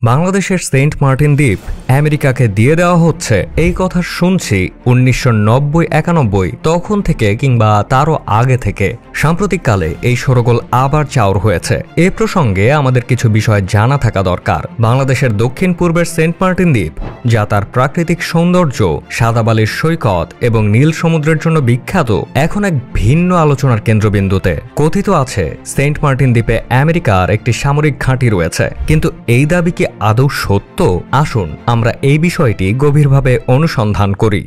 বাংলাদেশের Saint Martin দ্বীপ আমেরিকাকে দিয়ে দেওয়া হচ্ছে এই কথা শুনছি 1990-91 তখন থেকে কিংবা তারও আগে থেকে। সাম্প্রতিককালে এই শোরগোল আবার চাউর হয়েছে। এ প্রসঙ্গে আমাদের কিছু বিষয় জানা থাকা দরকার। বাংলাদেশের দক্ষিণ পূর্বের সেন্ট মার্টিন দ্বীপ, যা তার প্রাকৃতিক সৌন্দর্য, সাদা বালির সৈকত এবং নীল সমুদ্রের জন্য বিখ্যাত, এখন এক ভিন্ন আলোচনার কেন্দ্রবিন্দুতে। কথিত আছে সেন্ট মার্টিন দ্বীপে আমেরিকার একটি সামরিক ঘাঁটি রয়েছে, কিন্তু এই দাবি কি আদৌ সত্য? আসুন আমরা এই বিষয়টি গভীরভাবে অনুসন্ধান করি।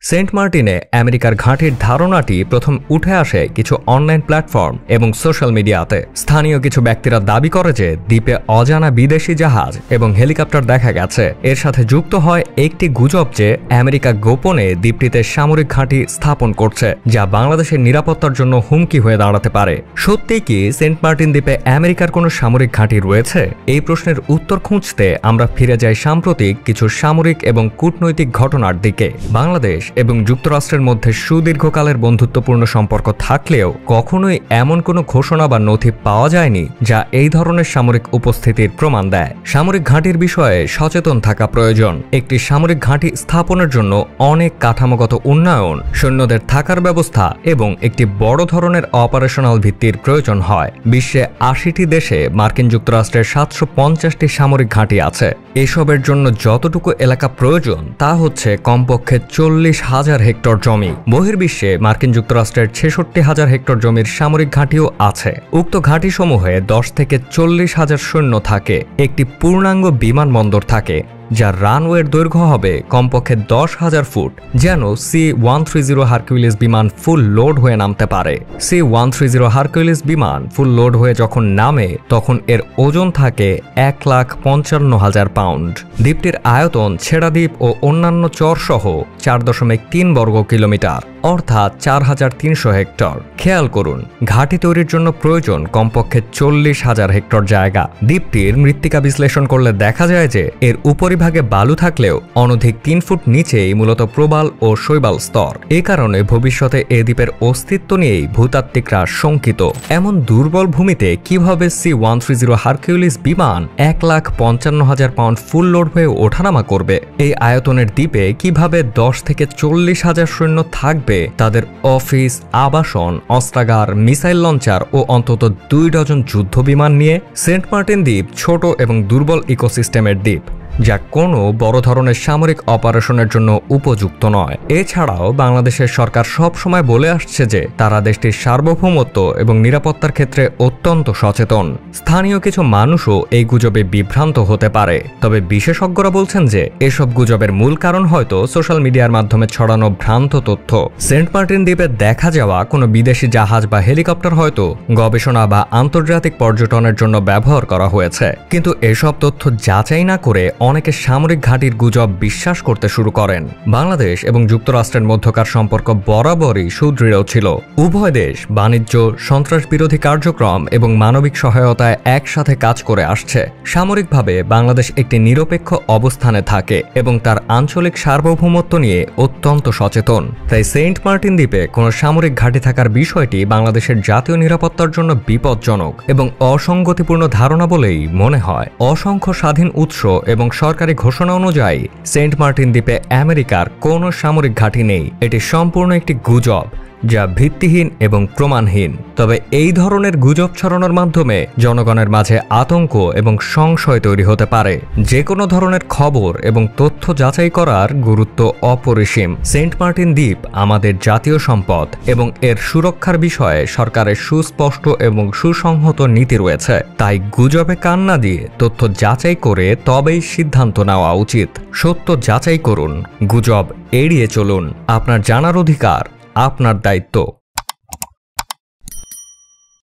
সেন্ট মার্টিনে আমেরিকার ঘাঁটির ধারণাটি প্রথম উঠে আসে কিছু অনলাইন প্ল্যাটফর্ম এবং সোশ্যাল মিডিয়াতে। স্থানীয় কিছু ব্যক্তিরা দাবি করে যে দ্বীপে অজানা বিদেশি জাহাজ এবং হেলিকপ্টার দেখা গেছে। এর সাথে যুক্ত হয় একটি গুজব যে আমেরিকা গোপনে দ্বীপটিতে সামরিক ঘাঁটি স্থাপন করছে, যা বাংলাদেশের নিরাপত্তার জন্য হুমকি হয়ে দাঁড়াতে পারে। সত্যি কি সেন্ট মার্টিন দ্বীপে আমেরিকার কোনো সামরিক ঘাঁটি রয়েছে? এই প্রশ্নের উত্তর খুঁজতে আমরা ফিরে যাই সাম্প্রতিক কিছু সামরিক এবং কূটনৈতিক ঘটনার দিকে। বাংলাদেশ এবং যুক্তরাষ্ট্রের মধ্যে সুদীর্ঘকালের বন্ধুত্বপূর্ণ সম্পর্ক থাকলেও কখনোই এমন কোনো ঘোষণা বা নথি পাওয়া যায়নি যা এই ধরনের সামরিক উপস্থিতির প্রমাণ দেয়। সামরিক ঘাঁটির বিষয়ে সচেতন থাকা প্রয়োজন। একটি সামরিক ঘাঁটি স্থাপনের জন্য অনেক কাঠামোগত উন্নয়ন, সৈন্যদের থাকার ব্যবস্থা এবং একটি বড় ধরনের অপারেশনাল ভিত্তির প্রয়োজন হয়। বিশ্বে ৮০টি দেশে মার্কিন যুক্তরাষ্ট্রের ৭৫০টি সামরিক ঘাঁটি আছে। এসবের জন্য যতটুকু এলাকা প্রয়োজন তা হচ্ছে কমপক্ষে ৪০,০০০ হেক্টর জমি। বহির্বিশ্বে মার্কিন যুক্তরাষ্ট্রের ৬৬,০০০ হেক্টর জমির সামরিক ঘাঁটিও আছে। উক্ত ঘাঁটিসমূহে ১০ থেকে ৪০,০০০ সৈন্য থাকে। একটি পূর্ণাঙ্গ বিমানবন্দর থাকে, যার রানওয়ের দৈর্ঘ্য হবে কমপক্ষে ১০,০০০ ফুট, যেন C-130 হারকিউলিস বিমান ফুল লোড হয়ে নামতে পারে। C-130 হারকিউলিস বিমান ফুল লোড হয়ে যখন নামে তখন এর ওজন থাকে ১,৫৫,০০০ পাউন্ড। দ্বীপটির আয়তন ছেড়া দ্বীপ ও অন্যান্য চর সহ ৪.৩ বর্গ কিলোমিটার, অর্থাৎ ৪,৩০০ হেক্টর। খেয়াল করুন, ঘাঁটি তৈরির জন্য প্রয়োজন কমপক্ষে ৪০,০০০ হেক্টর জায়গা। দ্বীপটির মৃত্তিকা বিশ্লেষণ করলে দেখা যায় যে এর উপরিভাগে বালু থাকলেও অনধিক ৩ ফুট নিচেই মূলত প্রবাল ও শৈবাল স্তর। এ কারণে ভবিষ্যতে এ দ্বীপের অস্তিত্ব নিয়েই ভূতাত্ত্বিকরা শঙ্কিত। এমন দুর্বল ভূমিতে কিভাবে C-130 হারকিউলিস বিমান ১,৫৫,০০০ পাউন্ড ফুল লোড হয়ে ওঠানামা করবে? এই আয়তনের দ্বীপে কিভাবে ১০ থেকে ৪০,০০০ সৈন্য থাকবে? তাদের অফিস, আবাসন, অস্ত্রাগার, মিসাইল লঞ্চার ও অন্তত ২ ডজন যুদ্ধ বিমান নিয়ে? সেন্ট মার্টিন দ্বীপ ছোট এবং দুর্বল ইকোসিস্টেমের দ্বীপ, যা কোনো বড় ধরনের সামরিক অপারেশনের জন্য উপযুক্ত নয়। এছাড়াও বাংলাদেশের সরকার সব সময় বলে আসছে যে তারা দেশটির সার্বভৌমত্ব এবং নিরাপত্তার ক্ষেত্রে অত্যন্ত সচেতন। স্থানীয় কিছু মানুষও এই গুজবে বিভ্রান্ত হতে পারে, তবে বিশেষজ্ঞরা বলছেন যে এসব গুজবের মূল কারণ হয়তো সোশ্যাল মিডিয়ার মাধ্যমে ছড়ানো ভ্রান্ত তথ্য। সেন্ট মার্টিন দ্বীপে দেখা যাওয়া কোনো বিদেশি জাহাজ বা হেলিকপ্টার হয়তো গবেষণা বা আন্তর্জাতিক পর্যটনের জন্য ব্যবহার করা হয়েছে, কিন্তু এসব তথ্য যাচাই না করে অনেকে সামরিক ঘাঁটির গুজব বিশ্বাস করতে শুরু করেন। বাংলাদেশ এবং যুক্তরাষ্ট্রের মধ্যকার সম্পর্ক বরাবরই সুদৃঢ় ছিল। উভয় দেশ বাণিজ্য, সন্ত্রাস বিরোধী কার্যক্রম এবং মানবিক সহায়তায় একসাথে কাজ করে আসছে। সামরিকভাবে বাংলাদেশ একটি নিরপেক্ষ অবস্থানে থাকে এবং তার আঞ্চলিক সার্বভৌমত্ব নিয়ে অত্যন্ত সচেতন। তাই সেন্ট মার্টিন দ্বীপে কোনো সামরিক ঘাঁটি থাকার বিষয়টি বাংলাদেশের জাতীয় নিরাপত্তার জন্য বিপজ্জনক এবং অসঙ্গতিপূর্ণ ধারণা বলেই মনে হয়। অসংখ্য স্বাধীন উৎস এবং সরকারি ঘোষণা অনুযায়ী সেন্ট মার্টিন দ্বীপে আমেরিকার কোনো সামরিক ঘাঁটি নেই। এটি সম্পূর্ণ একটি গুজব, যা ভিত্তিহীন এবং প্রমাণহীন। তবে এই ধরনের গুজব ছড়ানোর মাধ্যমে জনগণের মাঝে আতঙ্ক এবং সংশয় তৈরি হতে পারে। যে কোনো ধরনের খবর এবং তথ্য যাচাই করার গুরুত্ব অপরিসীম। সেন্ট মার্টিন দ্বীপ আমাদের জাতীয় সম্পদ এবং এর সুরক্ষার বিষয়ে সরকারের সুস্পষ্ট এবং সুসংহত নীতি রয়েছে। তাই গুজবে কান না দিয়ে তথ্য যাচাই করে তবেই সিদ্ধান্ত নেওয়া উচিত। সত্য যাচাই করুন, গুজব এড়িয়ে চলুন। আপনার জানার অধিকার, আপনার দায়িত্ব।